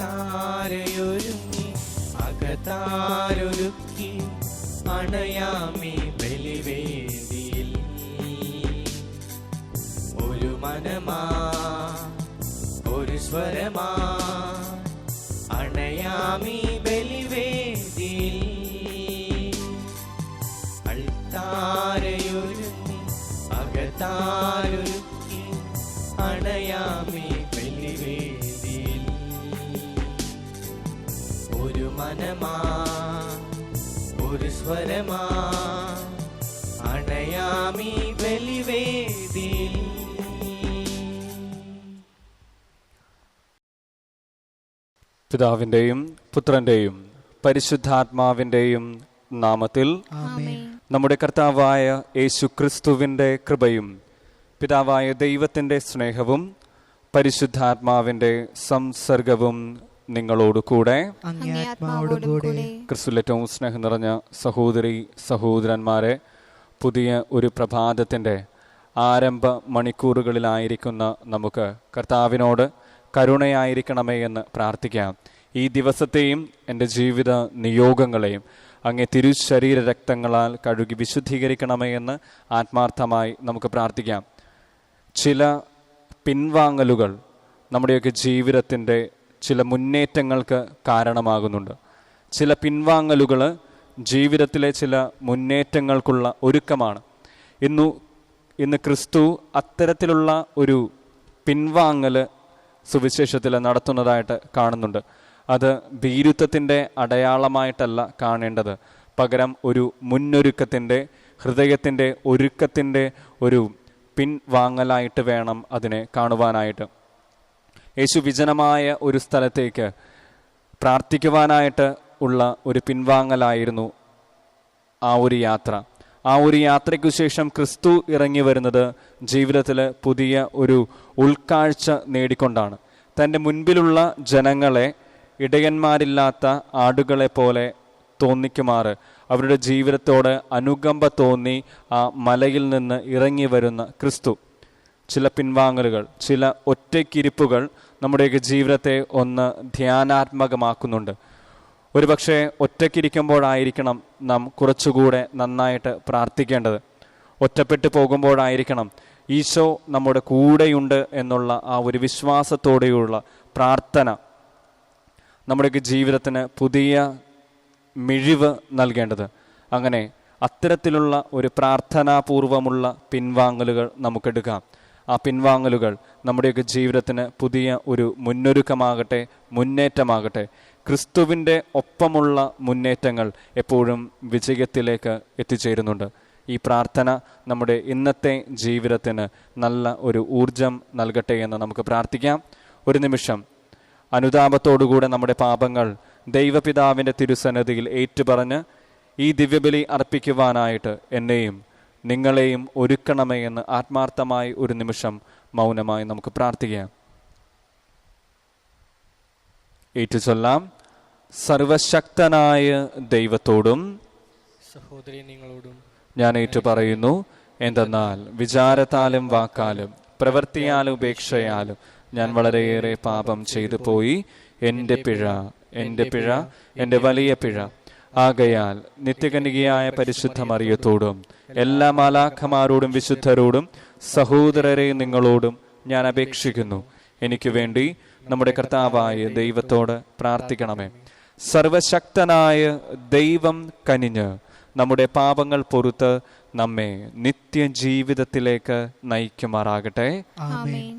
അൾത്താരയൊരുങ്ങി അകത്താരൊരുക്കി അണയാമി ബലിവേദിയിൽ. ഒരു മനമാ ഒരു സ്വരമാ അണയാമി ബലിവേദിയിൽ. അൾത്താരയൊരുങ്ങി അകത്താരൊരുക്കി അണയാമി ബലിവേദിയിൽ. ഒരു മനമാ ഒരു സ്വരമാ അണയാമി ബലിവേദിയിൽ. പിതാവിൻ്റെയും പുത്രൻ്റെയും പരിശുദ്ധാത്മാവിൻ്റെയും നാമത്തിൽ നമ്മുടെ കർത്താവായ യേശു ക്രിസ്തുവിൻ്റെ കൃപയും പിതാവായ ദൈവത്തിൻ്റെ സ്നേഹവും പരിശുദ്ധാത്മാവിൻ്റെ സംസർഗവും നിങ്ങളോടുകൂടെ. ക്രിസ്തുവിൽ ഏറ്റവും സ്നേഹം നിറഞ്ഞ സഹോദരി സഹോദരന്മാരെ, പുതിയ ഒരു പ്രഭാതത്തിൻ്റെ ആരംഭ മണിക്കൂറുകളിലായിരിക്കുന്ന നമുക്ക് കർത്താവിനോട് കരുണയായിരിക്കണമേ എന്ന് പ്രാർത്ഥിക്കാം. ഈ ദിവസത്തെയും എൻ്റെ ജീവിത നിയോഗങ്ങളെയും അങ്ങേ തിരുശരീര രക്തങ്ങളാൽ കഴുകി വിശുദ്ധീകരിക്കണമേ എന്ന് ആത്മാർത്ഥമായി നമുക്ക് പ്രാർത്ഥിക്കാം. ചില പിൻവാങ്ങലുകൾ നമ്മുടെയൊക്കെ ജീവിതത്തിൻ്റെ ചില മുന്നേറ്റങ്ങൾക്ക് കാരണമാകുന്നുണ്ട്. ചില പിൻവാങ്ങലുകൾ ജീവിതത്തിലെ ചില മുന്നേറ്റങ്ങൾക്കുള്ള ഒരുക്കമാണ്. ഇന്ന് ക്രിസ്തു അത്തരത്തിലുള്ള ഒരു പിൻവാങ്ങൽ സുവിശേഷത്തിൽ നടത്തുന്നതായിട്ട് കാണുന്നുണ്ട്. അത് ഭീരുത്വത്തിൻ്റെ അടയാളമായിട്ടല്ല കാണേണ്ടത്, പകരം ഒരു മുന്നൊരുക്കത്തിൻ്റെ, ഹൃദയത്തിൻ്റെ ഒരുക്കത്തിൻ്റെ ഒരു പിൻവാങ്ങലായിട്ട് വേണം അതിനെ കാണുവാനായിട്ട്. യേശു വിജനമായ ഒരു സ്ഥലത്തേക്ക് പ്രാർത്ഥിക്കുവാനായിട്ട് ഉള്ള ഒരു പിൻവാങ്ങലായിരുന്നു ആ ഒരു യാത്ര. ആ ഒരു യാത്രയ്ക്കു ശേഷം ക്രിസ്തു ഇറങ്ങി വരുന്നത് ജീവിതത്തിൽ പുതിയ ഒരു ഉൾക്കാഴ്ച നേടിക്കൊണ്ടാണ്. തൻ്റെ മുൻപിലുള്ള ജനങ്ങളെ ഇടയന്മാരില്ലാത്ത ആടുകളെ പോലെ തോന്നിക്കുമാറ് അവരുടെ ജീവിതത്തോട് അനുകമ്പ തോന്നി ആ മലയിൽ നിന്ന് ഇറങ്ങി വരുന്ന ക്രിസ്തു. ചില പിൻവാങ്ങലുകൾ, ചില ഒറ്റയ്ക്കിരിപ്പുകൾ നമ്മുടെയൊക്കെ ജീവിതത്തെ ഒന്ന് ധ്യാനാത്മകമാക്കുന്നുണ്ട്. ഒരുപക്ഷെ ഒറ്റയ്ക്കിരിക്കുമ്പോഴായിരിക്കണം നാം കുറച്ചുകൂടെ നന്നായിട്ട് പ്രാർത്ഥിക്കേണ്ടത്. ഒറ്റപ്പെട്ടു പോകുമ്പോഴായിരിക്കണം ഈശോ നമ്മുടെ കൂടെയുണ്ട് എന്നുള്ള ആ ഒരു വിശ്വാസത്തോടെയുള്ള പ്രാർത്ഥന നമ്മുടെയൊക്കെ ജീവിതത്തിന് പുതിയ മിഴിവ് നൽകേണ്ടത്. അങ്ങനെ അത്തരത്തിലുള്ള ഒരു പ്രാർത്ഥനാപൂർവമുള്ള പിൻവാങ്ങലുകൾ നമുക്കെടുക്കാം. ആ പിൻവാങ്ങലുകൾ നമ്മുടെയൊക്കെ ജീവിതത്തിന് പുതിയ ഒരു മുന്നൊരുക്കമാകട്ടെ, മുന്നേറ്റമാകട്ടെ. ക്രിസ്തുവിൻ്റെ ഒപ്പമുള്ള മുന്നേറ്റങ്ങൾ എപ്പോഴും വിജയത്തിലേക്ക് എത്തിച്ചേരുന്നുണ്ട്. ഈ പ്രാർത്ഥന നമ്മുടെ ഇന്നത്തെ ജീവിതത്തിന് നല്ല ഒരു ഊർജം നൽകട്ടെ എന്ന് നമുക്ക് പ്രാർത്ഥിക്കാം. ഒരു നിമിഷം അനുതാപത്തോടുകൂടെ നമ്മുടെ പാപങ്ങൾ ദൈവപിതാവിൻ്റെ തിരുസന്നിധിയിൽ ഏറ്റുപറഞ്ഞ് ഈ ദിവ്യബലി അർപ്പിക്കുവാനായിട്ട് എന്നെയും നിങ്ങളെയും ഒരുക്കണമേ എന്ന് ആത്മാർത്ഥമായി ഒരു നിമിഷം മൗനമായി നമുക്ക് പ്രാർത്ഥിക്കാം. ഏറ്റുചൊല്ലാം. സർവശക്തനായ ദൈവത്തോടും സഹോദരി നിങ്ങളോടും ഞാൻ ഏറ്റുപറയുന്നു, എന്തെന്നാൽ വിചാരത്താലും വാക്കാലും പ്രവൃത്തിയാലും ഉപേക്ഷയാലും ഞാൻ വളരെയേറെ പാപം ചെയ്തു പോയി. എൻ്റെ പിഴ, എൻ്റെ വലിയ പിഴ. ആകയാൽ നിത്യകന്യകയായ പരിശുദ്ധ മറിയത്തോടും എല്ലാ മാലാഖമാരോടും വിശുദ്ധരോടും സഹോദരരെ നിങ്ങളോടും ഞാൻ അപേക്ഷിക്കുന്നു, എനിക്ക് വേണ്ടി നമ്മുടെ കർത്താവായ ദൈവത്തോട് പ്രാർത്ഥിക്കണമേ. സർവശക്തനായ ദൈവം കനിഞ്ഞ് നമ്മുടെ പാപങ്ങൾ പൊറുത്ത് നമ്മെ നിത്യജീവിതത്തിലേക്ക് നയിക്കുമാറാകട്ടെ. ആമേൻ.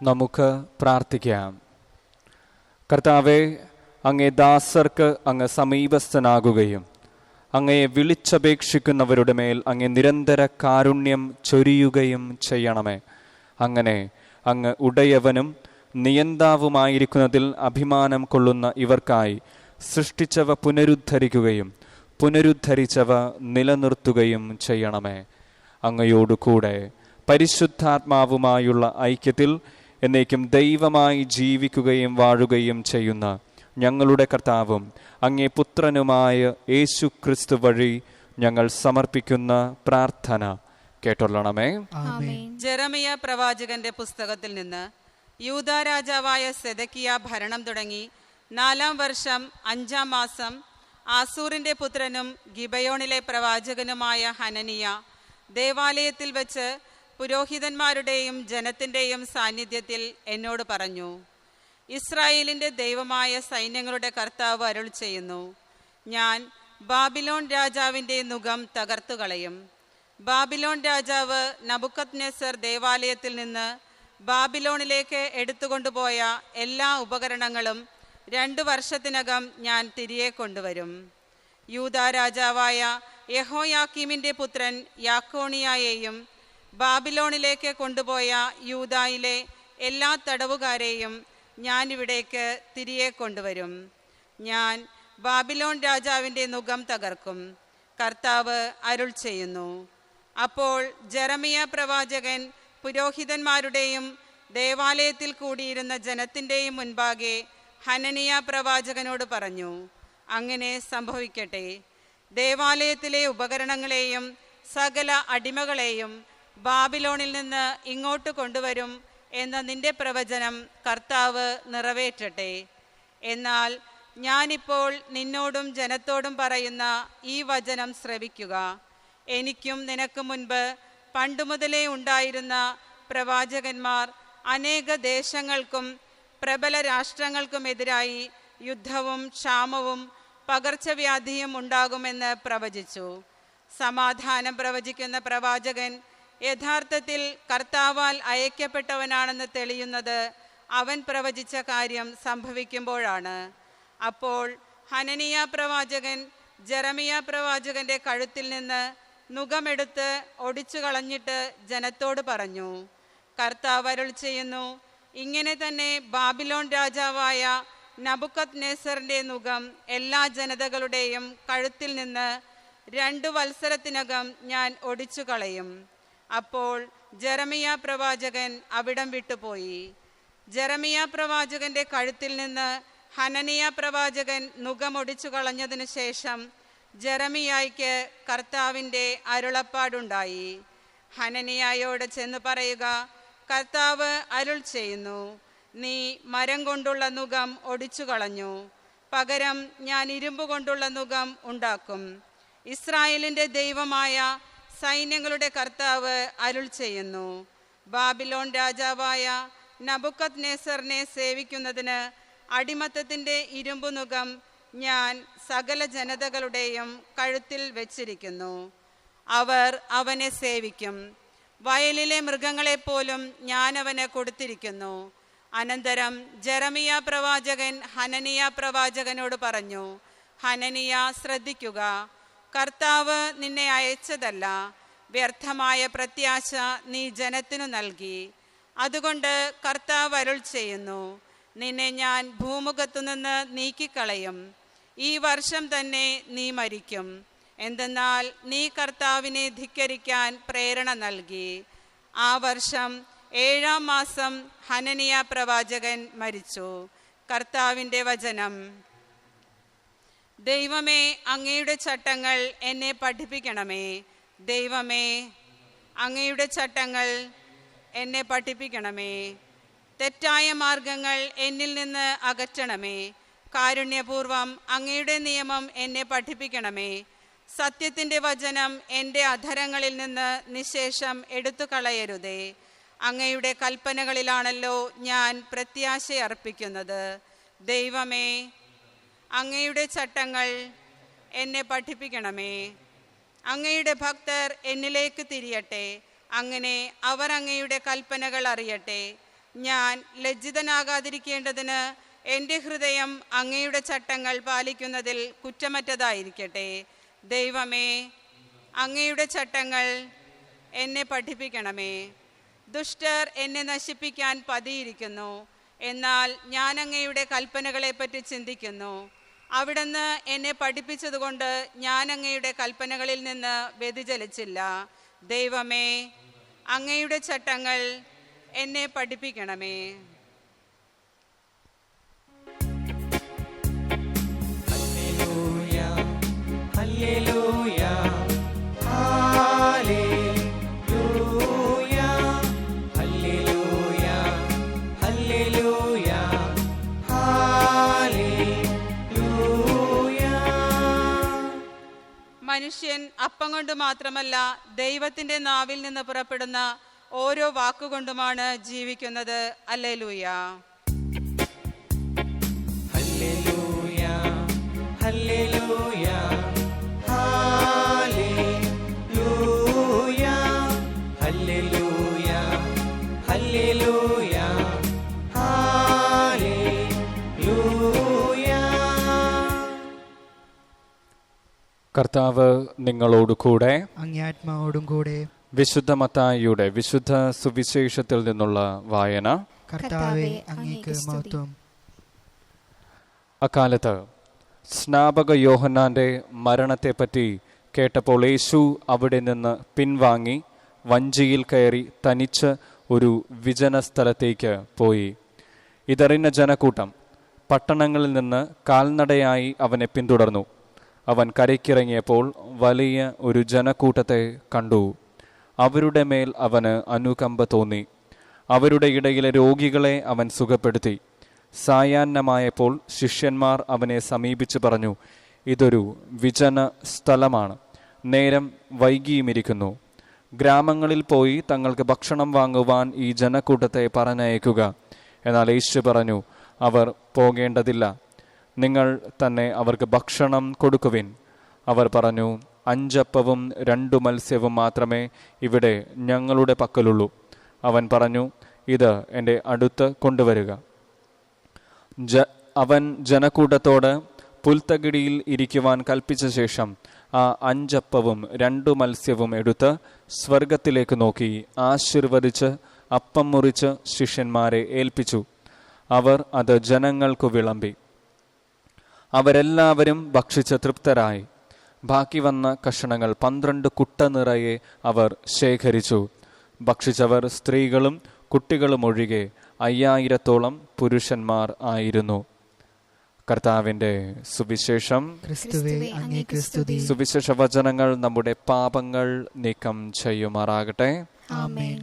നമുക്ക് പ്രാർത്ഥിക്കാം. കർത്താവെ, അങ്ങേ ദാസർക്ക് അങ്ങ് സമീപസ്ഥനാകുകയും അങ്ങയെ വിളിച്ചപേക്ഷിക്കുന്നവരുടെ മേൽ അങ്ങേ നിരന്തര കാരുണ്യം ചൊരിയുകയും ചെയ്യണമേ. അങ്ങനെ അങ്ങ് ഉടയവനും നിയന്താവുമായിരിക്കുന്നതിൽ അഭിമാനം കൊള്ളുന്ന ഇവർക്കായി സൃഷ്ടിച്ചവ പുനരുദ്ധരിക്കുകയും പുനരുദ്ധരിച്ചവ നിലനിർത്തുകയും ചെയ്യണമേ. അങ്ങയോടുകൂടെ പരിശുദ്ധാത്മാവുമായുള്ള ഐക്യത്തിൽ എന്നേക്കും ദൈവമായി ജീവിക്കുകയും വാഴുകയും ചെയ്യുന്ന ഞങ്ങളുടെ കർത്താവും അങ്ങേ പുത്രനുമായ യേശു ക്രിസ്തു വഴി ഞങ്ങൾ സമർപ്പിക്കുന്ന പ്രാർത്ഥന കേട്ടൊള്ളണമേ. ജെറമിയ പ്രവാചകന്റെ പുസ്തകത്തിൽ നിന്ന്. യൂദാ രാജാവായ സെദക്കിയ ഭരണം തുടങ്ങി 4-ാം വർഷം 5-ാം മാസം ആസൂറിന്റെ പുത്രനും ഗിബയോണിലെ പ്രവാചകനുമായ ഹനനിയ ദേവാലയത്തിൽ വെച്ച് പുരോഹിതന്മാരുടെയും ജനത്തിൻ്റെയും സാന്നിധ്യത്തിൽ എന്നോട് പറഞ്ഞു, ഇസ്രായേലിൻ്റെ ദൈവമായ സൈന്യങ്ങളുടെ കർത്താവ് അരുൾ ചെയ്യുന്നു, ഞാൻ ബാബിലോൺ രാജാവിൻ്റെ നുകം തകർത്തു കളയും. ബാബിലോൺ രാജാവ് നബുക്കദ്നെസർ ദേവാലയത്തിൽ നിന്ന് ബാബിലോണിലേക്ക് എടുത്തുകൊണ്ടുപോയ എല്ലാ ഉപകരണങ്ങളും 2 വർഷത്തിനകം ഞാൻ തിരികെ കൊണ്ടുവരും. യൂദാ രാജാവായ യഹോയാക്കീമിൻ്റെ പുത്രൻ യാക്കോണിയായെയും ബാബിലോണിലേക്ക് കൊണ്ടുപോയ യൂദായിലെ എല്ലാ തടവുകാരെയും ഞാനിവിടേക്ക് തിരികെ കൊണ്ടുവരും. ഞാൻ ബാബിലോൺ രാജാവിൻ്റെ നുകം തകർക്കും. കർത്താവ് അരുൾ ചെയ്യുന്നു. അപ്പോൾ ജെറമിയ പ്രവാചകൻ പുരോഹിതന്മാരുടെയും ദേവാലയത്തിൽ കൂടിയിരുന്ന ജനത്തിൻ്റെയും മുൻപാകെ ഹനനിയ പ്രവാചകനോട് പറഞ്ഞു, അങ്ങനെ സംഭവിക്കട്ടെ. ദേവാലയത്തിലെ ഉപകരണങ്ങളെയും സകല അടിമകളെയും ബാബിലോണിൽ നിന്ന് ഇങ്ങോട്ട് കൊണ്ടുവരും എന്ന നിന്റെ പ്രവചനം കർത്താവ് നിറവേറ്റട്ടെ. എന്നാൽ ഞാനിപ്പോൾ നിന്നോടും ജനത്തോടും പറയുന്ന ഈ വചനം ശ്രവിക്കുക. എനിക്കും നിനക്ക് മുൻപ് പണ്ടുമുതലേ ഉണ്ടായിരുന്ന പ്രവാചകന്മാർ അനേക ദേശങ്ങൾക്കും പ്രബല രാഷ്ട്രങ്ങൾക്കുമെതിരായി യുദ്ധവും ക്ഷാമവും പകർച്ചവ്യാധിയും ഉണ്ടാകുമെന്ന് പ്രവചിച്ചു. സമാധാനം പ്രവചിക്കുന്ന പ്രവാചകൻ യഥാർത്ഥത്തിൽ കർത്താവാൽ അയക്കപ്പെട്ടവനാണെന്ന് തെളിയുന്നത് അവൻ പ്രവചിച്ച കാര്യം സംഭവിക്കുമ്പോഴാണ്. അപ്പോൾ ഹനനിയ പ്രവാചകൻ ജെറമിയ പ്രവാചകന്റെ കഴുത്തിൽ നിന്ന് നുകമെടുത്ത് ഒടിച്ചു കളഞ്ഞിട്ട് ജനത്തോട് പറഞ്ഞു, കർത്താവ് അരുൾ ചെയ്യുന്നു, ഇങ്ങനെ തന്നെ ബാബിലോൺ രാജാവായ നബുക്കദ്നെസറിന്റെ നുകം എല്ലാ ജനതകളുടെയും കഴുത്തിൽ നിന്ന് 2 വത്സരത്തിനകം ഞാൻ ഒടിച്ചു കളയും. അപ്പോൾ ജെറമിയ പ്രവാചകൻ അവിടം വിട്ടുപോയി. ജെറമിയ പ്രവാചകന്റെ കഴുത്തിൽ നിന്ന് ഹനനിയ പ്രവാചകൻ നുകമൊടിച്ചു കളഞ്ഞതിനു ശേഷം ജെറമിയായ്ക്ക് കർത്താവിൻ്റെ അരുളപ്പാടുണ്ടായി. ഹനനിയായോട് ചെന്ന് പറയുക, കർത്താവ് അരുൾ ചെയ്യുന്നു, നീ മരം കൊണ്ടുള്ള നുകം ഒടിച്ചു കളഞ്ഞു, പകരം ഞാൻ ഇരുമ്പ് കൊണ്ടുള്ള നുകം ഉണ്ടാക്കും. ഇസ്രായേലിൻ്റെ ദൈവമായ സൈന്യങ്ങളുടെ കർത്താവ് അരുൾ ചെയ്യുന്നു, ബാബിലോൺ രാജാവായ നബുക്കദ്നെസറിനെ സേവിക്കുന്നതിന് അടിമത്തത്തിൻ്റെ ഇരുമ്പു നുകം ഞാൻ സകല ജനതകളുടെയും കഴുത്തിൽ വെച്ചിരിക്കുന്നു. അവർ അവനെ സേവിക്കും. വയലിലെ മൃഗങ്ങളെപ്പോലും ഞാൻ അവന് കൊടുത്തിരിക്കുന്നു. അനന്തരം ജെറമിയ പ്രവാചകൻ ഹനനിയ പ്രവാചകനോട് പറഞ്ഞു, ഹനനിയ, ശ്രദ്ധിക്കുക, കർത്താവ് നിന്നെ അയച്ചതല്ല, വ്യർത്ഥമായ പ്രത്യാശ നീ ജനത്തിനു നൽകി. അതുകൊണ്ട് കർത്താവ് അരുൾ ചെയ്യുന്നു, നിന്നെ ഞാൻ ഭൂമുഖത്തുനിന്ന് നീക്കിക്കളയും. ഈ വർഷം തന്നെ നീ മരിക്കും. എന്തെന്നാൽ നീ കർത്താവിനെ ധിക്കരിക്കാൻ പ്രേരണ നൽകി. ആ വർഷം 7-ാം മാസം ഹനനിയ പ്രവാചകൻ മരിച്ചു. കർത്താവിൻ്റെ വചനം. ദൈവമേ, അങ്ങയുടെ ചട്ടങ്ങൾ എന്നെ പഠിപ്പിക്കണമേ. ദൈവമേ, അങ്ങയുടെ ചട്ടങ്ങൾ എന്നെ പഠിപ്പിക്കണമേ. തെറ്റായ മാർഗങ്ങൾ എന്നിൽ നിന്ന് അകറ്റണമേ. കാരുണ്യപൂർവം അങ്ങയുടെ നിയമം എന്നെ പഠിപ്പിക്കണമേ. സത്യത്തിൻ്റെ വചനം എൻ്റെ അധരങ്ങളിൽ നിന്ന് നിശേഷം എടുത്തു കളയരുതേ. അങ്ങയുടെ കൽപ്പനകളിലാണല്ലോ ഞാൻ പ്രത്യാശയർപ്പിക്കുന്നത്. ദൈവമേ, അങ്ങയുടെ ചട്ടങ്ങൾ എന്നെ പഠിപ്പിക്കണമേ. അങ്ങയുടെ ഭക്തർ എന്നിലേക്ക് തിരിയട്ടെ. അങ്ങനെ അവർ അങ്ങയുടെ കൽപ്പനകൾ അറിയട്ടെ. ഞാൻ ലജ്ജിതനാകാതിരിക്കേണ്ടതിന് എൻ്റെ ഹൃദയം അങ്ങയുടെ ചട്ടങ്ങൾ പാലിക്കുന്നതിൽ കുറ്റമറ്റതായിരിക്കട്ടെ. ദൈവമേ, അങ്ങയുടെ ചട്ടങ്ങൾ എന്നെ പഠിപ്പിക്കണമേ. ദുഷ്ടർ എന്നെ നശിപ്പിക്കാൻ പതിയിരിക്കുന്നു, എന്നാൽ ഞാൻ അങ്ങയുടെ കൽപ്പനകളെപ്പറ്റി ചിന്തിക്കുന്നു. അവിടുന്ന് എന്നെ പഠിപ്പിച്ചതുകൊണ്ട് ഞാൻ അങ്ങയുടെ കൽപ്പനകളിൽ നിന്ന് വ്യതിചലിച്ചില്ല. ദൈവമേ, അങ്ങയുടെ ചട്ടങ്ങൾ എന്നെ പഠിപ്പിക്കണമേ. Hallelujah, hallelujah, hallelujah, hallelujah, hallelujah, hallelujah. മനുഷ്യൻ അപ്പം കൊണ്ട് മാത്രമല്ല, ദൈവത്തിൻ്റെ നാവിൽ നിന്ന് പുറപ്പെടുന്ന ഓരോ വാക്കുകൊണ്ടുമാണ് ജീവിക്കുന്നത്. Hallelujah. Hallelujah, hallelujah, hallelujah, hallelujah, hallelujah, hallelujah. കർത്താവ് നിങ്ങളോട് കൂടെ. അങ്ങേ ആത്മാവോടും കൂടെ. വിശുദ്ധ മത്തായിയുടെ വിശുദ്ധ സുവിശേഷത്തിൽ നിന്നുള്ള വായന. കർത്താവേ, അങ്ങേക്ക് മഹത്വം. അക്കാലത്ത് സ്നാപക യോഹന്നാന്റെ മരണത്തെപ്പറ്റി കേട്ടപ്പോൾ യേശു അവിടെ നിന്ന് പിൻവാങ്ങി വഞ്ചിയിൽ കയറി തനിച്ച് ഒരു വിജന സ്ഥലത്തേക്ക് പോയി. ഇതറിഞ്ഞ ജനക്കൂട്ടം പട്ടണങ്ങളിൽ നിന്ന് കാൽനടയായി അവനെ പിന്തുടർന്നു. അവൻ കരയ്ക്കിറങ്ങിയപ്പോൾ വലിയ ഒരു ജനക്കൂട്ടത്തെ കണ്ടു. അവരുടെ മേൽ അവന് അനുകമ്പ തോന്നി. അവരുടെ ഇടയിലെ രോഗികളെ അവൻ സുഖപ്പെടുത്തി. സായാഹ്നമായപ്പോൾ ശിഷ്യന്മാർ അവനെ സമീപിച്ച് പറഞ്ഞു, ഇതൊരു വിജന സ്ഥലമാണ്, നേരം വൈകിയുമിരിക്കുന്നു. ഗ്രാമങ്ങളിൽ പോയി തങ്ങൾക്ക് ഭക്ഷണം വാങ്ങുവാൻ ഈ ജനക്കൂട്ടത്തെ പറഞ്ഞയക്കുക. എന്നാൽ യേശു പറഞ്ഞു, അവർ പോകേണ്ടതില്ല, നിങ്ങൾ തന്നെ അവർക്ക് ഭക്ഷണം കൊടുക്കുവിൻ. അവർ പറഞ്ഞു, 5 അപ്പവും 2 മത്സ്യവും മാത്രമേ ഇവിടെ ഞങ്ങളുടെ പക്കലുള്ളൂ. അവൻ പറഞ്ഞു, ഇത് എൻ്റെ അടുത്ത് കൊണ്ടുവരിക. അവൻ ജനക്കൂട്ടത്തോട് പുൽത്തകിടിയിൽ ഇരിക്കുവാൻ കൽപ്പിച്ച ശേഷം ആ 5 അപ്പവും 2 മത്സ്യവും എടുത്ത് സ്വർഗത്തിലേക്ക് നോക്കി ആശീർവദിച്ച് അപ്പം മുറിച്ച് ശിഷ്യന്മാരെ ഏൽപ്പിച്ചു. അവർ അത് ജനങ്ങൾക്കു വിളമ്പി. അവരെല്ലാവരും ഭക്ഷിച്ച് തൃപ്തരായി. ബാക്കി വന്ന കഷണങ്ങൾ 12 കുട്ട നിറയെ അവർ ശേഖരിച്ചു. ഭക്ഷിച്ചവർ സ്ത്രീകളും കുട്ടികളും ഒഴികെ 5000-ഓളം പുരുഷന്മാർ ആയിരുന്നു. കർത്താവിന്റെ സുവിശേഷം. ക്രിസ്തുവേ, അങ്ങേക്ക് സ്തുതി. സുവിശേഷ വചനങ്ങൾ നമ്മുടെ പാപങ്ങൾ നീക്കം ചെയ്യുമാറാകട്ടെ. ആമേൻ.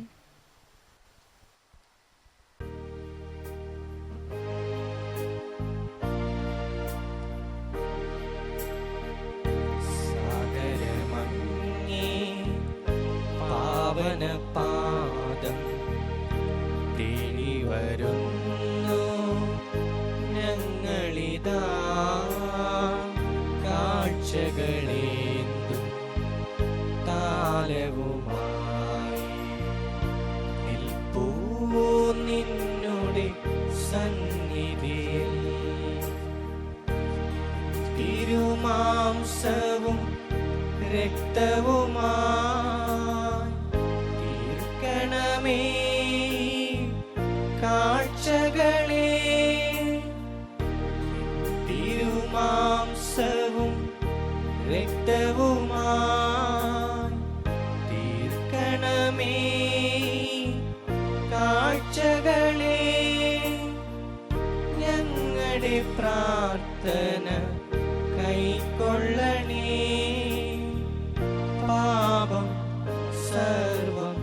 പാവന പാദം തേടി വരുന്നു ഞങ്ങളിതാ, കാഴ്ചകളേന്തും താലവുമായി നിൽപ്പൂ നിന്നുടെ സന്നിധിയിൽ. തിരുമാംസവും രക്തവുമായി തീർക്കണമേ കാഴ്ചകളെ. തിരുമാംസവും രക്തവുമായി തീർക്കണമേ കാഴ്ചകളെ. ഞങ്ങളുടെ പ്രാർത്ഥന കൈക്കൊള്ളണേ. പാപം സർവം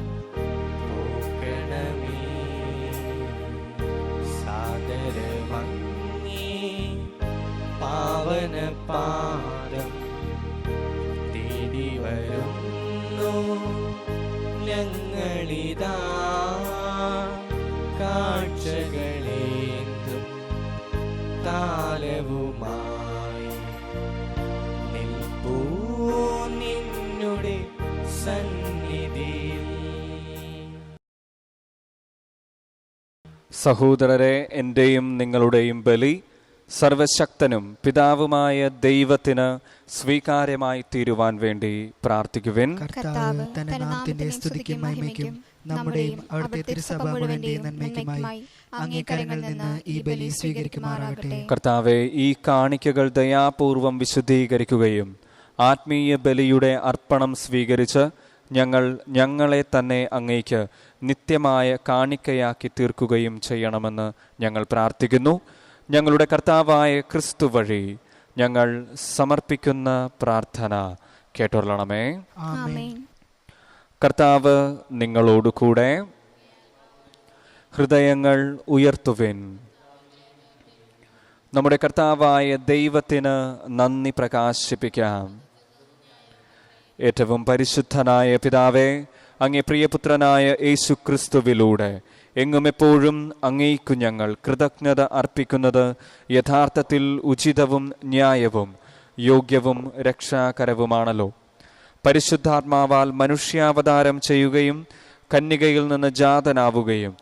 പോക്കണമേ. സാദരമങ്ങേ പാവന പാദം തേടി വരുന്നു ഞങ്ങളിതാ, കാഴ്ചകളേന്തും താലവുമായി നിൽപ്പൂ നിന്നുടെ സന്നിധിയിൽ. സഹോദരരെ, എൻ്റെയും നിങ്ങളുടെയും ബലി സർവശക്തനും പിതാവുമായ ദൈവത്തിന് സ്വീകാര്യമായി തീരുവാൻ വേണ്ടി പ്രാർത്ഥിക്കുവിൻ. കർത്താവ് തന്റെ നാമത്തിന്റെ സ്തുതിക്കും മഹിമയ്ക്കും നമ്മുടെയും അവിടുത്തെ തിരുസഭ മുഴുവന്റെയും നന്മയ്ക്കുമായി അങ്ങേ കരങ്ങളിൽ നിന്ന് ഈ ബലി സ്വീകരിക്കുമാറാകട്ടെ. കർത്താവെ, ഈ കാണിക്കകൾ ദയാപൂർവം വിശുദ്ധീകരിക്കുകയും ആത്മീയ ബലിയുടെ അർപ്പണം സ്വീകരിച്ച് ഞങ്ങളെ തന്നെ അങ്ങേക്ക് നിത്യമായ കാണിക്കയാക്കി തീർക്കുകയും ചെയ്യണമെന്ന് ഞങ്ങൾ പ്രാർത്ഥിക്കുന്നു. ഞങ്ങളുടെ കർത്താവായ ക്രിസ്തു വഴി ഞങ്ങൾ സമർപ്പിക്കുന്ന പ്രാർത്ഥന കേട്ടൊള്ളണമേ. ആമേൻ. കർത്താവ് നിങ്ങളോട് കൂടെ. ഹൃദയങ്ങൾ ഉയർത്തുവിൻ. നമ്മുടെ കർത്താവായ ദൈവത്തിന് നന്ദി പ്രകാശിപ്പിക്കാം. ഏറ്റവും പരിശുദ്ധനായ പിതാവേ, അങ്ങേ പ്രിയപുത്രനായ യേശു ക്രിസ്തുവിലൂടെ എങ്ങും എപ്പോഴും അങ്ങേക്കു ഞങ്ങൾ കൃതജ്ഞത അർപ്പിക്കുന്നത് യഥാർത്ഥത്തിൽ ഉചിതവും ന്യായവും യോഗ്യവും രക്ഷാകരവുമാണല്ലോ. പരിശുദ്ധാത്മാവാൽ മനുഷ്യാവതാരം ചെയ്യുകയും കന്യകയിൽ നിന്ന് ജാതനാവുകയും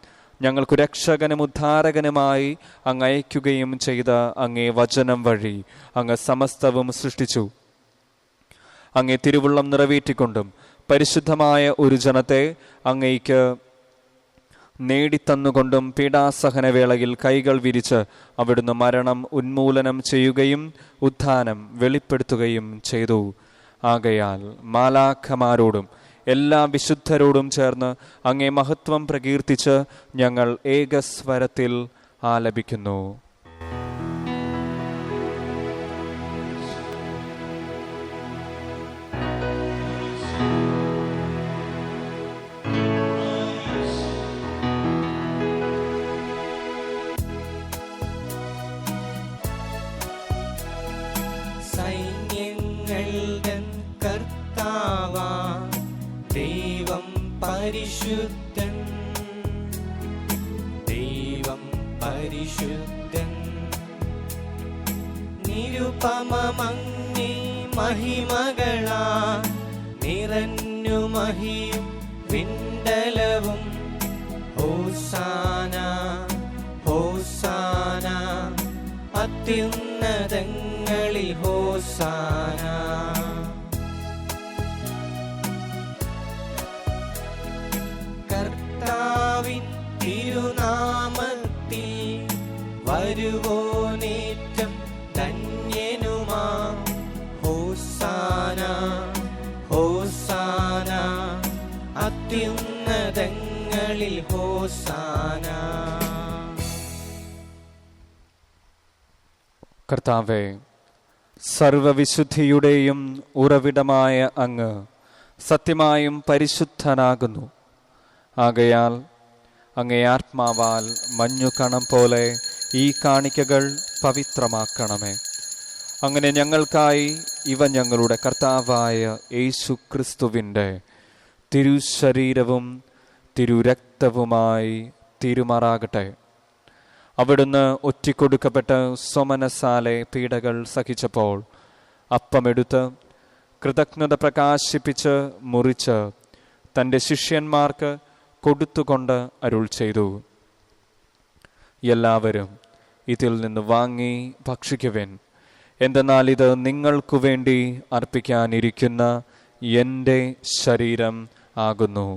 ഞങ്ങൾക്കു രക്ഷകനും ഉദ്ധാരകനുമായി അങ്ങ് അയക്കുകയും ചെയ്ത അങ്ങേ വചനം വഴി അങ്ങ് സമസ്തവും സൃഷ്ടിച്ചു. അങ്ങേ തിരുവുള്ളം നിറവേറ്റിക്കൊണ്ടും പരിശുദ്ധമായ ഒരു ജനത്തെ അങ്ങേക്ക് നേടിത്തന്നുകൊണ്ടും പീഡാസഹനവേളയിൽ കൈകൾ വിരിച്ച് അവിടുന്ന് മരണം ഉന്മൂലനം ചെയ്യുകയും ഉത്ഥാനം വെളിപ്പെടുത്തുകയും ചെയ്തു. ആകയാൽ മാലാഖമാരോടും എല്ലാ വിശുദ്ധരോടും ചേർന്ന് അങ്ങേ മഹത്വം പ്രകീർത്തിച്ച് ഞങ്ങൾ ഏകസ്വരത്തിൽ ആലപിക്കുന്നു. സൈന്യങ്ങളുടെ കർത്താവാ ദൈവം പരിശുദ്ധൻ, ദൈവം പരിശുദ്ധൻ. നിരുപമമങ്ങേ മഹിമകളാ നിറഞ്ഞു മഹിയും വിണ്ടലവും. ഹോസാന ഹോസാന അത്യുന്നതങ്ങളിൽ ഹോസാന. കർത്താവിൻ തിരുനാമത്തിൽ വരുവോനേറ്റം ധന്യനുമാ. ഹോസാന ഹോസാന അത്യുന്നതങ്ങളിൽ ഹോസാന. കർത്താവേ, സർവവിശുദ്ധിയുടെയും ഉറവിടമായ അങ്ങ് സത്യമായും പരിശുദ്ധനാകുന്നു. ആകയാൽ അങ്ങേ ആത്മാവാൽ മഞ്ഞുകണം പോലെ ഈ കാണിക്കകൾ പവിത്രമാക്കണമേ. അങ്ങനെ ഞങ്ങൾക്കായി ഇവ ഞങ്ങളുടെ കർത്താവായ യേശു ക്രിസ്തുവിൻ്റെ തിരുശരീരവും തിരുരക്തവുമായി തീരുമാറാകട്ടെ. അവിടുന്ന് ഒറ്റിക്കൊടുക്കപ്പെട്ട് സ്വമനസാലെ പീഡകൾ സഹിച്ചപ്പോൾ അപ്പമെടുത്ത് കൃതജ്ഞത പ്രകാശിപ്പിച്ച് മുറിച്ച് തൻ്റെ ശിഷ്യന്മാർക്ക് കൊടുത്തുകൊണ്ട് അരുൾ ചെയ്തു, എല്ലാവരും ഇതിൽ നിന്ന് വാങ്ങി ഭക്ഷിക്കുവിൻ. എന്തെന്നാൽ ഇത് നിങ്ങൾക്കു വേണ്ടി അർപ്പിക്കാനിരിക്കുന്ന എൻ്റെ ശരീരം ആകുന്നു.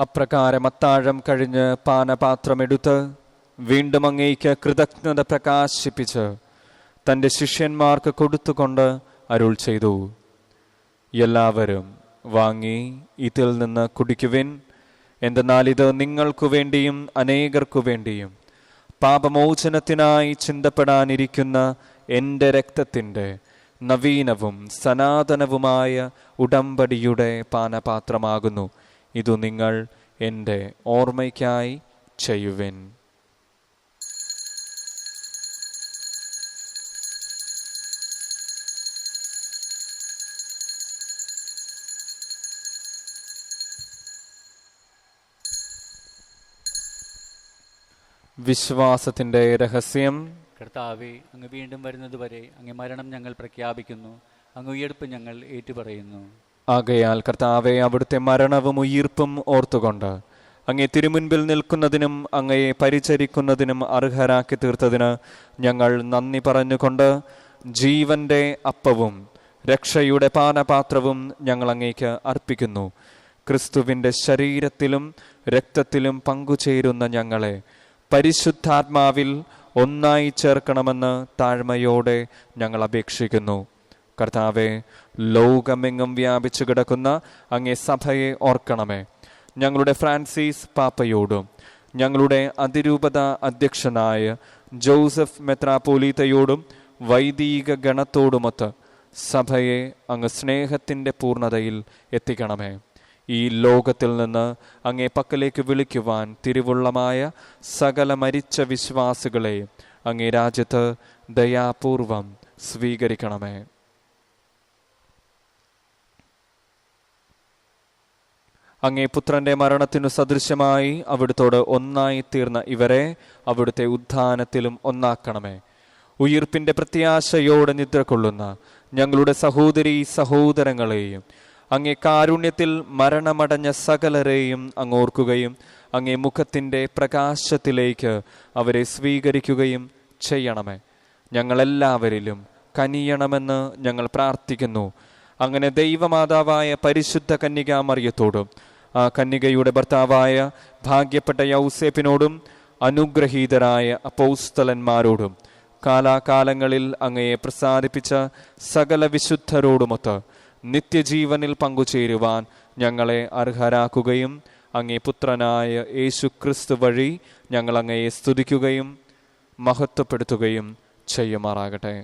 അപ്രകാരം അത്താഴം കഴിഞ്ഞ് പാനപാത്രമെടുത്ത് വീണ്ടും അങ്ങേക്ക് കൃതജ്ഞത പ്രകാശിപ്പിച്ച് തൻ്റെ ശിഷ്യന്മാർക്ക് കൊടുത്തുകൊണ്ട് അരുൾ ചെയ്തു, എല്ലാവരും വാങ്ങി ഇതിൽ നിന്ന് കുടിക്കുവിൻ. എന്തെന്നാൽ ഇത് നിങ്ങൾക്കു വേണ്ടിയും അനേകർക്കു വേണ്ടിയും പാപമോചനത്തിനായി ചിന്തപ്പെടാനിരിക്കുന്ന എൻ്റെ രക്തത്തിൻ്റെ നവീനവും സനാതനവുമായ ഉടമ്പടിയുടെ പാനപാത്രമാകുന്നു. ഇതു നിങ്ങൾ എൻ്റെ ഓർമ്മയ്ക്കായി ചെയ്യുവിൻ. വിശ്വാസത്തിന്റെ രഹസ്യം. കർത്താവെ, അങ്ങ് വീണ്ടും വരുന്നതുവരെ അങ്ങ് മരണം ഞങ്ങൾ പ്രഖ്യാപിക്കുന്നു, അങ്ങ് ഉയർപ്പ് ഞങ്ങൾ ഏറ്റുപറയുന്നു. ആകയാൽ കർത്താവെ, അവിടുത്തെ മരണവും ഉയിർപ്പും ഓർത്തുകൊണ്ട് അങ്ങേ തിരുമുൻപിൽ നിൽക്കുന്നതിനും അങ്ങയെ പരിചരിക്കുന്നതിനും അർഹരാക്കി തീർത്തതിന് ഞങ്ങൾ നന്ദി പറഞ്ഞുകൊണ്ട് ജീവന്റെ അപ്പവും രക്ഷയുടെ പാനപാത്രവും ഞങ്ങൾ അങ്ങേക്ക് അർപ്പിക്കുന്നു. ക്രിസ്തുവിൻ്റെ ശരീരത്തിലും രക്തത്തിലും പങ്കുചേരുന്ന ഞങ്ങളെ പരിശുദ്ധാത്മാവിൽ ഒന്നായി ചേർക്കണമെന്ന് താഴ്മയോടെ ഞങ്ങൾ അപേക്ഷിക്കുന്നു. കർത്താവെ, ലോകമെങ്ങും വ്യാപിച്ചു കിടക്കുന്ന അങ്ങേ സഭയെ ഓർക്കണമേ. ഞങ്ങളുടെ ഫ്രാൻസിസ് പാപ്പയോടും ഞങ്ങളുടെ അതിരൂപത അധ്യക്ഷനായ ജോസഫ് മെത്രാപ്പോലീത്തയോടും വൈദിക ഗണത്തോടുമൊത്ത് സഭയെ അങ്ങ് സ്നേഹത്തിൻ്റെ പൂർണ്ണതയിൽ എത്തിക്കണമേ. ഈ ലോകത്തിൽ നിന്ന് അങ്ങേ പക്കലേക്ക് വിളിക്കുവാൻ തിരുവുള്ളമായ സകല മരിച്ച വിശ്വാസികളെ അങ്ങേ രാജ്യത്ത് ദയാപൂർവം സ്വീകരിക്കണമേ. അങ്ങേ പുത്രന്റെ മരണത്തിനു സദൃശമായി അവിടുത്തോട് ഒന്നായി തീർന്ന ഇവരെ അവിടുത്തെ ഉത്ഥാനത്തിലും ഒന്നാക്കണമേ. ഉയിർപ്പിന്റെ പ്രത്യാശയോടെ നിദ്ര കൊള്ളുന്ന ഞങ്ങളുടെ സഹോദരീ സഹോദരങ്ങളെയും അങ്ങേ കാരുണ്യത്തിൽ മരണമടഞ്ഞ സകലരെയും അങ്ങോർക്കുകയും അങ്ങേ മുഖത്തിൻ്റെ പ്രകാശത്തിലേക്ക് അവരെ സ്വീകരിക്കുകയും ചെയ്യണമേ. ഞങ്ങളെല്ലാവരിലും കനിയണമെന്ന് ഞങ്ങൾ പ്രാർത്ഥിക്കുന്നു. അങ്ങനെ ദൈവമാതാവായ പരിശുദ്ധ കന്യകാമറിയത്തോടും ആ കന്യകയുടെ ഭർത്താവായ ഭാഗ്യപ്പെട്ട യൗസേപ്പിനോടും അനുഗ്രഹീതരായ അപ്പോസ്തലന്മാരോടും കാലാകാലങ്ങളിൽ അങ്ങയെ പ്രസാദിപ്പിച്ച സകല വിശുദ്ധരോടുമൊത്ത് നിത്യജീവനിൽ പങ്കുചേരുവാൻ ഞങ്ങളെ അർഹരാക്കുകയും അങ്ങേ പുത്രനായ യേശു ക്രിസ്തു വഴി ഞങ്ങൾ അങ്ങയെ സ്തുതിക്കുകയും മഹത്വപ്പെടുത്തുകയും ചെയ്യുമാറാകട്ടെ.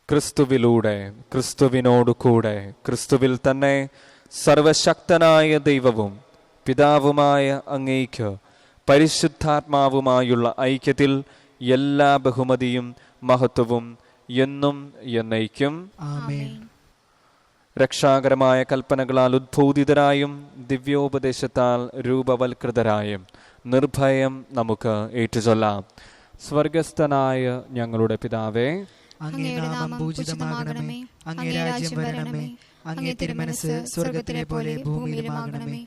ക്രിസ്തുവിലൂടെ, ക്രിസ്തുവിനോടു കൂടെ, ക്രിസ്തുവിൽ തന്നെ സർവശക്തനായ ദൈവവും പിതാവുമായ അങ്ങേക്ക് പരിശുദ്ധാത്മാവുമായുള്ള ഐക്യത്തിൽ എല്ലാ ബഹുമതിയും മഹത്വവും എന്നും എന്നേക്കും. ആമേൻ. രക്ഷാകരമായ കൽപ്പനകളാൽ ഉദ്ബോധിതരായും ദിവ്യോപദേശത്താൽ രൂപവൽകൃതരായും നിർഭയം നമുക്ക് ഏറ്റുചൊല്ലാം. സ്വർഗസ്ഥനായ ഞങ്ങളുടെ പിതാവേ, അങ്ങയുടെ നാമം പൂജിതമാകണമേ. അങ്ങേ രാജ്യം വരണമേ. അങ്ങേ തിരുമനസ് സ്വർഗത്തിലെ പോലെ ഭൂമിയിലുമാകണമേ.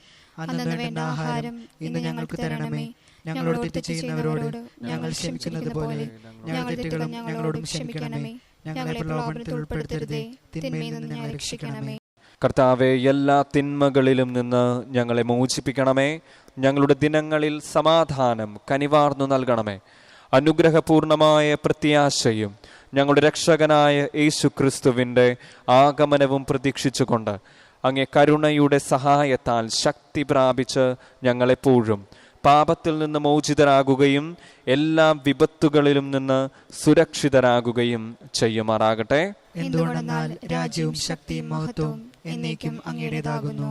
അന്നു വേണ്ട ആഹാരം ഇന്ന് ഞങ്ങൾക്ക് തരണമേ. ഞങ്ങളോട് തെറ്റ് ചെയ്യുന്നവരോട് ഞങ്ങൾ ക്ഷമിക്കുന്നത് പോലെ ഞങ്ങളുടെ തെറ്റുകളും ഞങ്ങളോടും ക്ഷമിക്കണമേ. ഞങ്ങളെ പ്രലോഭനത്തിൽ ഉൾപ്പെടുത്തരുതേ, തിന്മയിൽ നിന്ന് ഞങ്ങളെ രക്ഷിക്കണമേ. കർത്താവെ, എല്ലാ തിന്മകളിലും നിന്ന് ഞങ്ങളെ മോചിപ്പിക്കണമേ. ഞങ്ങളുടെ ദിനങ്ങളിൽ സമാധാനം കനിവാർന്നു നൽകണമേ. അനുഗ്രഹപൂർണമായ പ്രത്യാശയും ഞങ്ങളുടെ രക്ഷകനായ യേശു ക്രിസ്തുവിൻ്റെ ആഗമനവും പ്രതീക്ഷിച്ചുകൊണ്ട് അങ്ങേ കരുണയുടെ സഹായത്താൽ ശക്തി പ്രാപിച്ച് ഞങ്ങളെപ്പോഴും പാപത്തിൽ നിന്ന് മോചിതരാകുകയും എല്ലാ വിപത്തുകളിലും നിന്ന് സുരക്ഷിതരാകുകയും ചെയ്യുമാറാകട്ടെ. എന്തുകൊണ്ടെന്നാൽ രാജ്യവും ശക്തിയും മഹത്വവും എന്നേക്കും അങ്ങയുടേതാകുന്നു.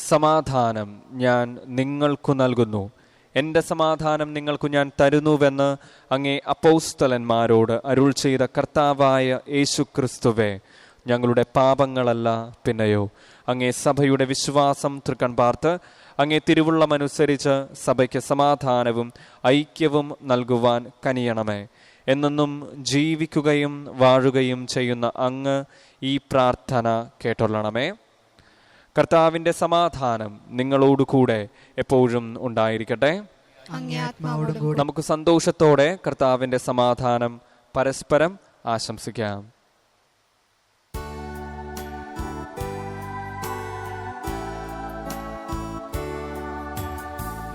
സമാധാനം ഞാൻ നിങ്ങൾക്കു നൽകുന്നു, എൻ്റെ സമാധാനം നിങ്ങൾക്കു ഞാൻ തരുന്നുവെന്ന് അങ്ങേ അപ്പോസ്തലന്മാരോട് അരുൾ ചെയ്ത കർത്താവായ യേശു ക്രിസ്തുവേ, ഞങ്ങളുടെ പാപങ്ങളല്ല പിന്നെയോ അങ്ങേ സഭയുടെ വിശ്വാസം തൃക്കൺ പാർത്ത് അങ്ങേ തിരുവുള്ളമനുസരിച്ച് സഭയ്ക്ക് സമാധാനവും ഐക്യവും നൽകുവാൻ കനിയണമേ. എന്നെന്നും ജീവിക്കുകയും വാഴുകയും ചെയ്യുന്ന അങ്ങ് ഈ പ്രാർത്ഥന കേട്ടൊള്ളണമേ. കർത്താവിൻ്റെ സമാധാനം നിങ്ങളോടുകൂടെ എപ്പോഴും ഉണ്ടായിരിക്കട്ടെ. നമുക്ക് സന്തോഷത്തോടെ കർത്താവിൻ്റെ സമാധാനം പരസ്പരം ആശംസിക്കാം.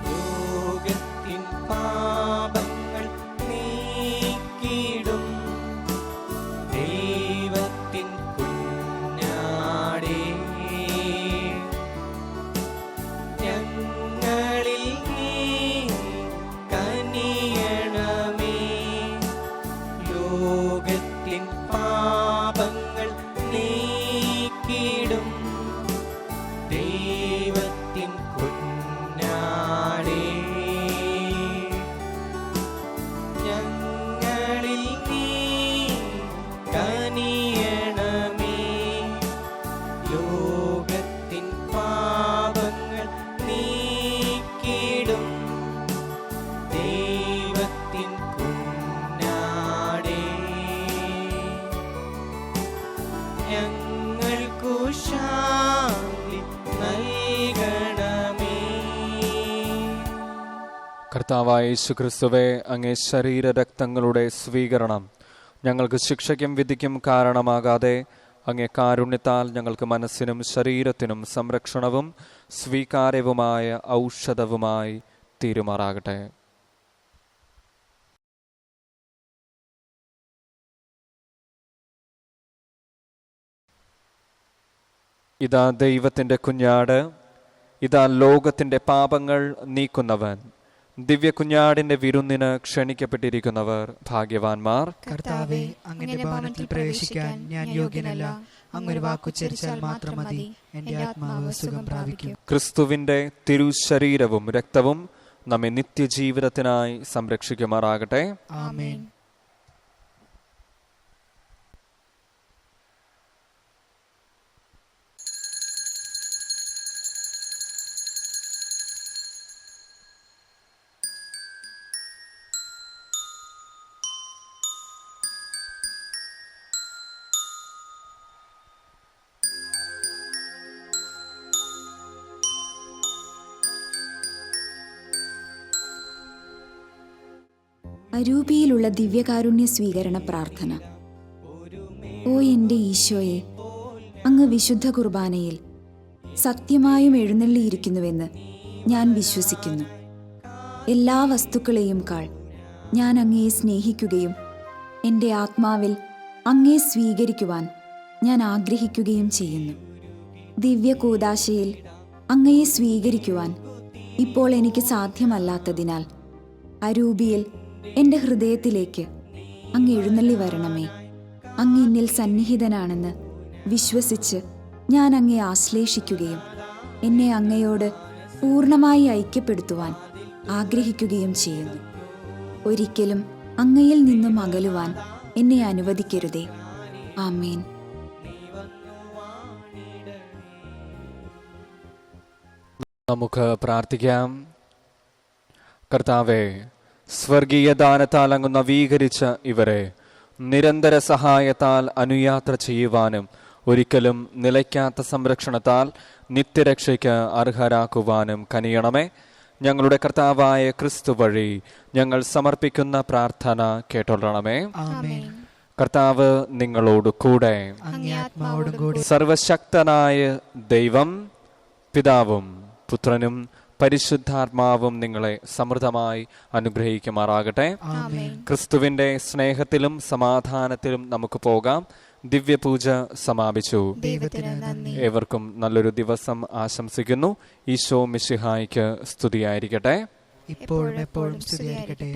ലോകത്തിൻ പാപങ്ങൾ നീ കർത്താവായ യേശുക്രിസ്തുവേ, അങ്ങേ ശരീരരക്തങ്ങളുടെ സ്വീകരണം ഞങ്ങൾക്ക് ശിക്ഷയ്ക്കും വിധിക്കും കാരണമാകാതെ അങ്ങേ കാരുണ്യത്താൽ ഞങ്ങൾക്ക് മനസ്സിനും ശരീരത്തിനും സംരക്ഷണവും സ്വീകാര്യവുമായ ഔഷധവുമായി തീരുമാറാകട്ടെ. ഇതാ ദൈവത്തിൻ്റെ കുഞ്ഞാട്, ഇതാ ലോകത്തിൻ്റെ പാപങ്ങൾ നീക്കുന്നവൻ. ദിവ്യ കുഞ്ഞാടിന്റെ വിരുന്നിന് ക്ഷണിക്കപ്പെട്ടിരിക്കുന്നവർ ഭാഗ്യവാന്മാർ. കർത്താവേ, അങ്ങയുടെ ഭവനത്തിൽ പ്രവേശിക്കാൻ ഞാൻ യോഗ്യനല്ല. അങ്ങൊരു വാക്കുച്ചരിച്ചാൽ മാത്രം മതി, എന്റെ ആത്മാവ് സുഖം പ്രാപിക്കും. ക്രിസ്തുവിന്റെ തിരുശരീരവും രക്തവും നമ്മെ നിത്യജീവിതത്തിനായി സംരക്ഷിക്കുമാറാകട്ടെ. ആമേൻ. അരൂപിയിലുള്ള ദിവ്യകാരുണ്യ സ്വീകരണ പ്രാർത്ഥന. ഓ എൻ്റെ ഈശോയെ, അങ്ങ് വിശുദ്ധ കുർബാനയിൽ സത്യമായും എഴുന്നള്ളിയിരിക്കുന്നുവെന്ന് ഞാൻ വിശ്വസിക്കുന്നു. എല്ലാ വസ്തുക്കളെയും കാൾ ഞാൻ അങ്ങയെ സ്നേഹിക്കുകയും എൻ്റെ ആത്മാവിൽ അങ്ങയെ സ്വീകരിക്കുവാൻ ഞാൻ ആഗ്രഹിക്കുകയും ചെയ്യുന്നു. ദിവ്യ കൂദാശയിൽ അങ്ങയെ സ്വീകരിക്കുവാൻ ഇപ്പോൾ എനിക്ക് സാധ്യമല്ലാത്തതിനാൽ അരൂപിയിൽ എൻ്റെ ഹൃദയത്തിലേക്ക് അങ്ങ് എഴുന്നള്ളി വരണമേ. അങ്ങ് എന്നിൽ സന്നിഹിതനാണെന്ന് വിശ്വസിച്ച് ഞാൻ അങ്ങയെ ആശ്ലേഷിക്കുകയും എന്നെ അങ്ങയോട് പൂർണ്ണമായി ഐക്യപ്പെടുത്തുവാൻ ആഗ്രഹിക്കുകയും ചെയ്യുന്നു. ഒരിക്കലും അങ്ങയിൽ നിന്നും അകലുവാൻ എന്നെ അനുവദിക്കരുതേ. ആമേൻ. നമുക്ക് പ്രാർത്ഥിക്കാം. കർത്താവേ, സ്വർഗീയ ദാനത്താൽ അങ്ങ് നവീകരിച്ച ഇവരെ നിരന്തര സഹായത്താൽ അനുയാത്ര ചെയ്യുവാനും ഒരിക്കലും നിലയ്ക്കാത്ത സംരക്ഷണത്താൽ നിത്യരക്ഷയ്ക്ക് അർഹരാക്കുവാനും കനിയണമേ. ഞങ്ങളുടെ കർത്താവായ ക്രിസ്തു വഴി ഞങ്ങൾ സമർപ്പിക്കുന്ന പ്രാർത്ഥന കേട്ടൊള്ളണമേ. കർത്താവ് നിങ്ങളോട് കൂടെ. സർവശക്തനായ ദൈവം പിതാവും പുത്രനും പരിശുദ്ധാത്മാവും നിങ്ങളെ സമൃദ്ധമായി അനുഗ്രഹിക്കുമാറാകട്ടെ. ക്രിസ്തുവിന്റെ സ്നേഹത്തിലും സമാധാനത്തിലും നമുക്ക് പോകാം. ദിവ്യപൂജ സമാപിച്ചു. ഏവർക്കും നല്ലൊരു ദിവസം ആശംസിക്കുന്നു. ഈശോ മിശിഹായ്ക്ക് സ്തുതിയായിരിക്കട്ടെ. ഇപ്പോഴും എപ്പോഴും സ്തുതിയായിരിക്കട്ടെ.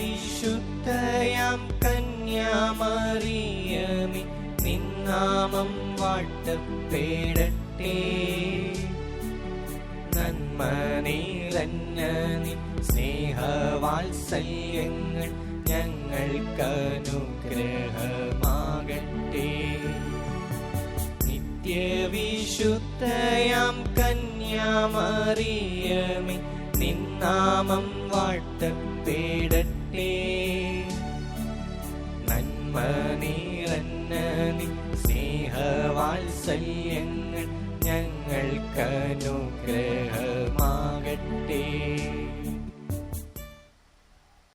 വിശുദ്ധയാം കന്യാമറിയമേ, നിന്നാമം വാഴ്ത്തപ്പെടട്ടെ. നന്മ നിറഞ്ഞ നിൻ സ്നേഹവാത്സല്യങ്ങൾ ഞങ്ങൾക്കനുഗ്രഹമാകട്ടെ. നിത്യവിശുദ്ധയാം കന്യാമറിയമേ, നിന്നാമം വാഴ്ത്തപ്പെടട്ടെ. നന്മ നിറഞ്ഞ നിൻ സ്നേഹവാത്സല്യങ്ങൾ ഞങ്ങൾക്കനുഗ്രഹമാകട്ടെ.